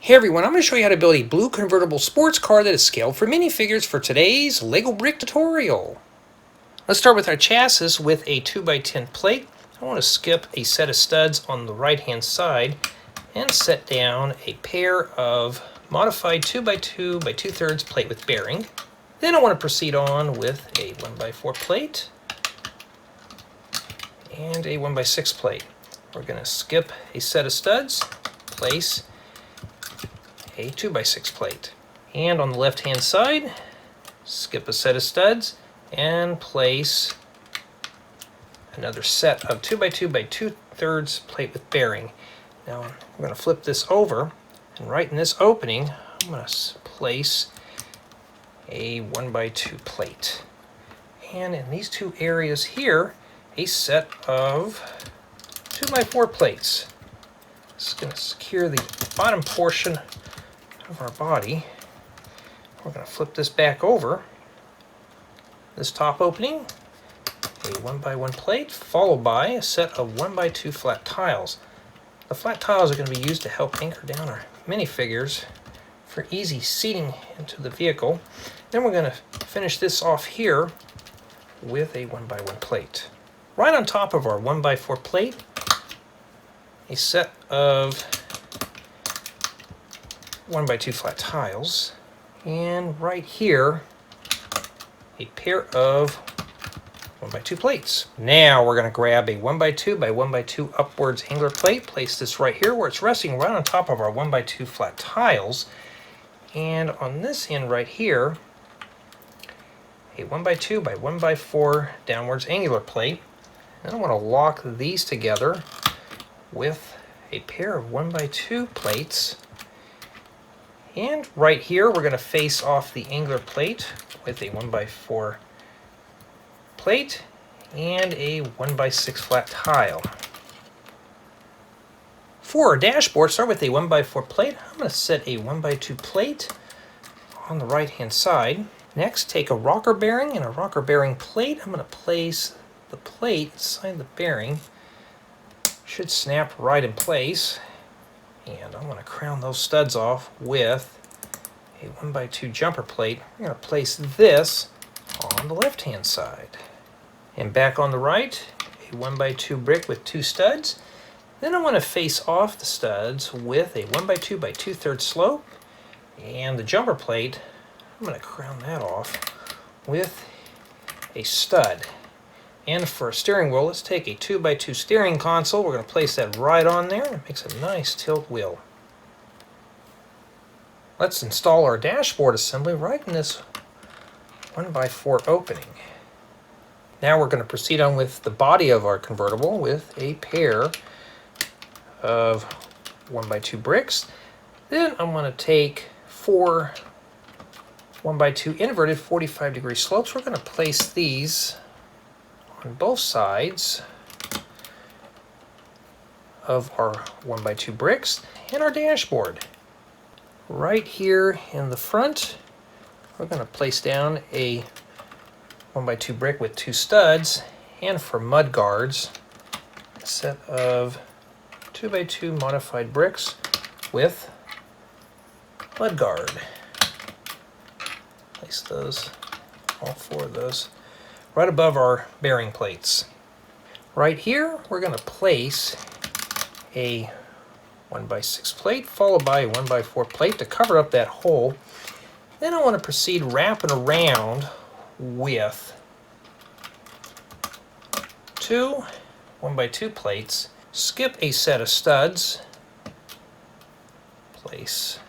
Hey everyone, I'm going to show you how to build a blue convertible sports car that is scaled for minifigures for today's Lego brick tutorial. Let's start with our chassis with a 2x10 plate. I want to skip a set of studs on the right hand side and set down a pair of modified 2x2 by 2/3 plate with bearing. Then I want to proceed on with a 1x4 plate and a 1x6 plate. We're going to skip a set of studs, place a 2x6 plate. And on the left hand side, skip a set of studs and place another set of 2x2 by 2/3 plate with bearing. Now I'm going to flip this over, and right in this opening I'm going to place a 1x2 plate. And in these two areas here, a set of 2x4 plates. This is going to secure the bottom portion of our body. We're going to flip this back over. This top opening, a 1x1 plate, followed by a set of 1x2 flat tiles. The flat tiles are going to be used to help anchor down our minifigures for easy seating into the vehicle. Then we're going to finish this off here with a 1x1 plate. Right on top of our 1x4 plate, a set of 1x2 flat tiles, and right here a pair of 1x2 plates. Now we're going to grab a 1x2 by 1x2 upwards angler plate, place this right here where it's resting right on top of our 1x2 flat tiles, and on this end right here a 1x2 by 1x4 downwards angular plate. And I want to lock these together with a pair of 1x2 plates. And right here, we're going to face off the angler plate with a 1x4 plate and a 1x6 flat tile. For our dashboard, start with a 1x4 plate. I'm going to set a 1x2 plate on the right hand side. Next, take a rocker bearing and a rocker bearing plate. I'm going to place the plate inside the bearing. Should snap right in place. And I'm going to crown those studs off with a 1x2 jumper plate. We're going to place this on the left hand side. And back on the right, a 1x2 brick with 2 studs. Then I want to face off the studs with a 1x2 by 2/3 slope. And the jumper plate, I'm going to crown that off with a stud. And for a steering wheel, let's take a 2x2 steering console. We're going to place that right on there. It makes a nice tilt wheel. Let's install our dashboard assembly right in this 1x4 opening. Now we're going to proceed on with the body of our convertible with a pair of 1x2 bricks. Then I'm going to take 4 1x2 inverted 45-degree slopes. We're going to place these on both sides of our 1x2 bricks and our dashboard. Right here in the front, we're going to place down a 1x2 brick with 2 studs, and for mud guards, a set of 2x2 modified bricks with mud guard. Place those, all 4 of those, right above our bearing plates. Right here, we're going to place a 1x6 plate followed by a 1x4 plate to cover up that hole. Then I want to proceed wrapping around with 2 1x2 plates, skip a set of studs, place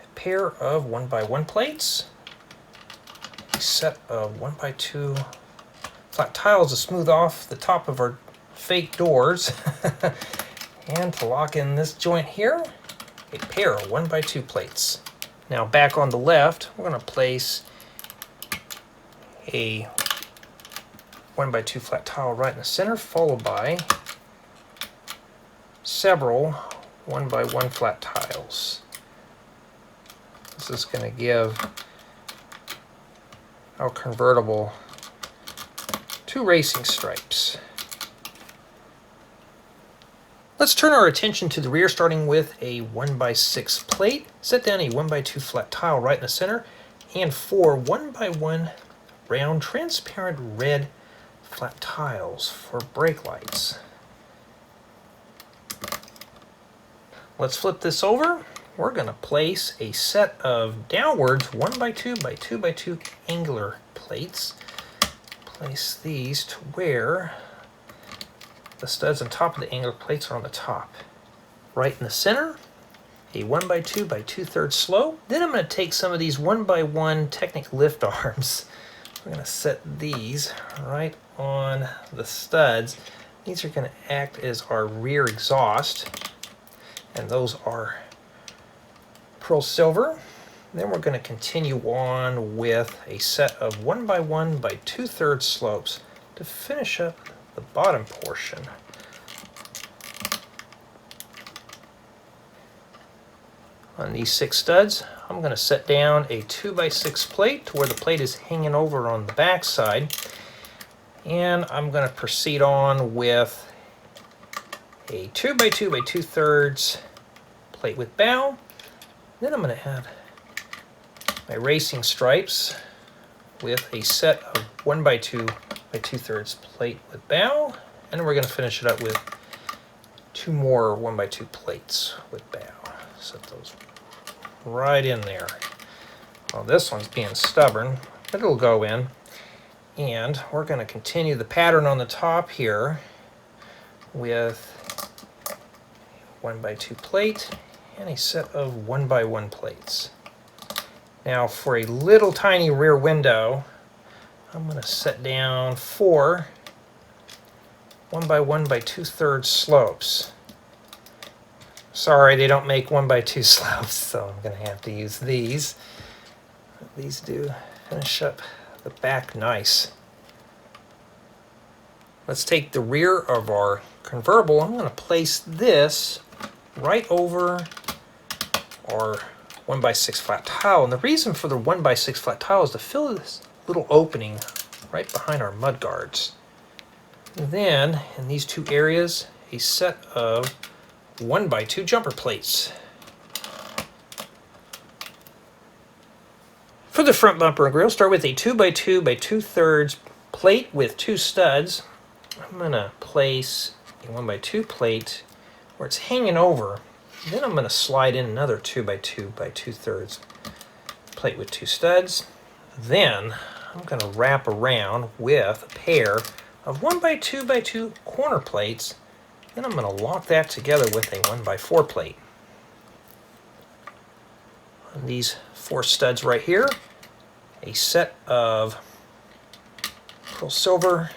a pair of 1x1 plates, set of 1x2 flat tiles to smooth off the top of our fake doors. And to lock in this joint here, a pair of 1x2 plates. Now back on the left, we're going to place a 1x2 flat tile right in the center, followed by several 1x1 flat tiles. This is going to give our convertible 2 racing stripes. Let's turn our attention to the rear, starting with a 1x6 plate. Set down a 1x2 flat tile right in the center, and 4 1x1 round transparent red flat tiles for brake lights. Let's flip this over. We're going to place a set of downwards 1x2 by 2x2 angular plates. Place these to where the studs on top of the angular plates are on the top. Right in the center, a 1x2 by 2/3 slope. Then I'm going to take some of these 1x1 Technic lift arms. We're going to set these right on the studs. These are going to act as our rear exhaust, and those are pearl silver. Then we're going to continue on with a set of 1x1 by 2/3 slopes to finish up the bottom portion. On these 6 studs, I'm going to set down a 2x6 plate to where the plate is hanging over on the back side, and I'm going to proceed on with a 2x2 by 2/3 plate with bow. Then I'm going to add my racing stripes with a set of 1x2 by 2/3 plate with bow, and then we're going to finish it up with 2 more 1x2 plates with bow. Set those right in there. Well, this one's being stubborn, but it'll go in. And we're going to continue the pattern on the top here with 1x2 plate and a set of 1x1 plates. Now for a little tiny rear window, I'm going to set down 4 1x1 by 2/3 slopes. Sorry, they don't make 1x2 slopes, so I'm going to have to use these. These do finish up the back nice. Let's take the rear of our convertible. I'm going to place this right over our 1x6 flat tile. And the reason for the 1x6 flat tile is to fill this little opening right behind our mud guards. And then, in these 2 areas, a set of 1x2 jumper plates. For the front bumper and grille, start with a 2x2 by 2/3 plate with 2 studs. I'm going to place a 1x2 plate where it's hanging over. Then I'm going to slide in another 2x2 by 2/3 plate with 2 studs. Then I'm going to wrap around with a pair of 1x2 by 2 corner plates. Then I'm going to lock that together with a 1x4 plate. On these 4 studs right here, a set of pearl silver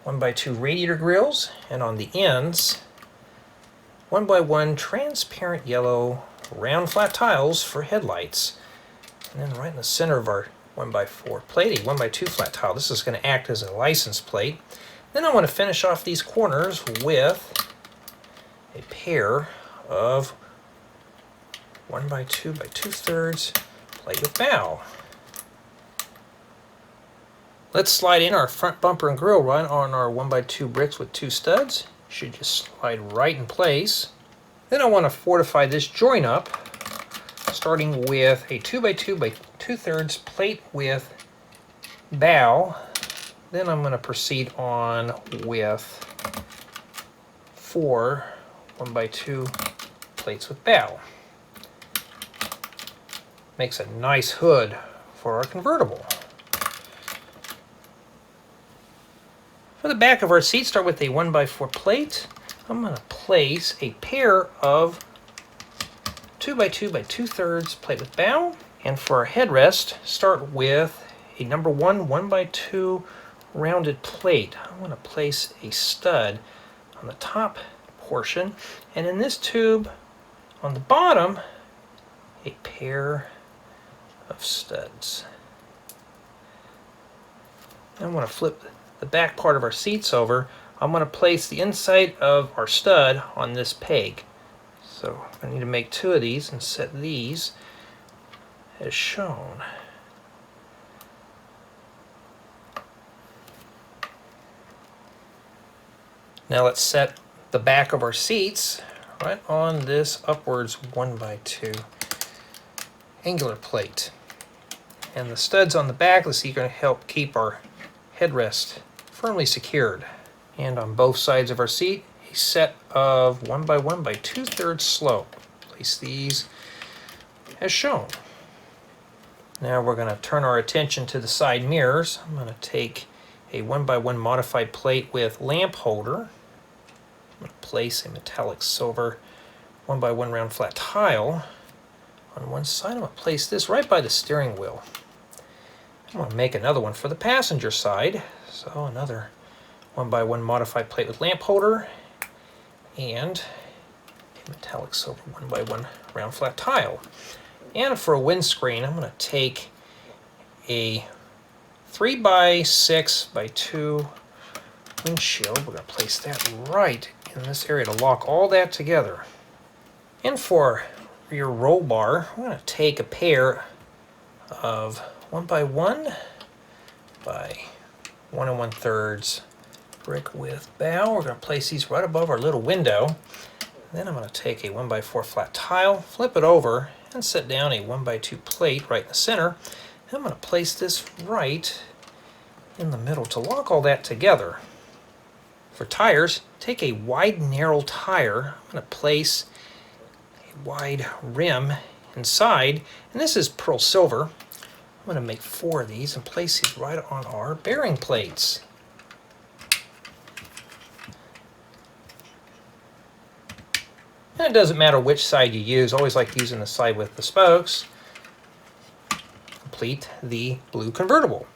1x2 radiator grills, and on the ends, 1x1 transparent yellow round flat tiles for headlights. And then right in the center of our 1x4 plate, a 1x2 flat tile. This is going to act as a license plate. Then I want to finish off these corners with a pair of 1x2 by 2/3 plate with bow. Let's slide in our front bumper and grille right on our 1x2 bricks with 2 studs. Should just slide right in place. Then I want to fortify this joint up, starting with a 2x2 by 2/3 plate with bow. Then I'm going to proceed on with 4 1x2 plates with bow. Makes a nice hood for our convertible. For the back of our seat, start with a 1x4 plate. I'm going to place a pair of 2x2 by 2/3 plate with bow. And for our headrest, start with a number 1 1x2 rounded plate. I want to place a stud on the top portion, and in this tube on the bottom, a pair of studs. I want to flip the back part of our seats over. I'm going to place the inside of our stud on this peg. So I need to make 2 of these and set these as shown. Now let's set the back of our seats right on this upwards 1x2 angular plate. And the studs on the back of the seat are going to help keep our headrest firmly secured. And on both sides of our seat, a set of 1x1 by 2/3 slope. Place these as shown. Now we're going to turn our attention to the side mirrors. I'm going to take a 1x1 modified plate with lamp holder. I'm going to place a metallic silver 1x1 round flat tile on one side. I'm going to place this right by the steering wheel. I'm going to make another one for the passenger side. So another 1x1 modified plate with lamp holder and a metallic silver 1x1 round flat tile. And for a windscreen, I'm going to take a 3x6x2 windshield. We're going to place that right in this area to lock all that together. And for your roll bar, I'm going to take a pair of 1x1 by 1 1/3 brick width bow. We're going to place these right above our little window. Then I'm going to take a 1x4 flat tile, flip it over, and set down a 1x2 plate right in the center. And I'm going to place this right in the middle to lock all that together. For tires, take a wide, narrow tire. I'm going to place a wide rim inside, and this is pearl silver. I'm going to make 4 of these and place these right on our bearing plates. And it doesn't matter which side you use. I always like using the side with the spokes. Complete the blue convertible.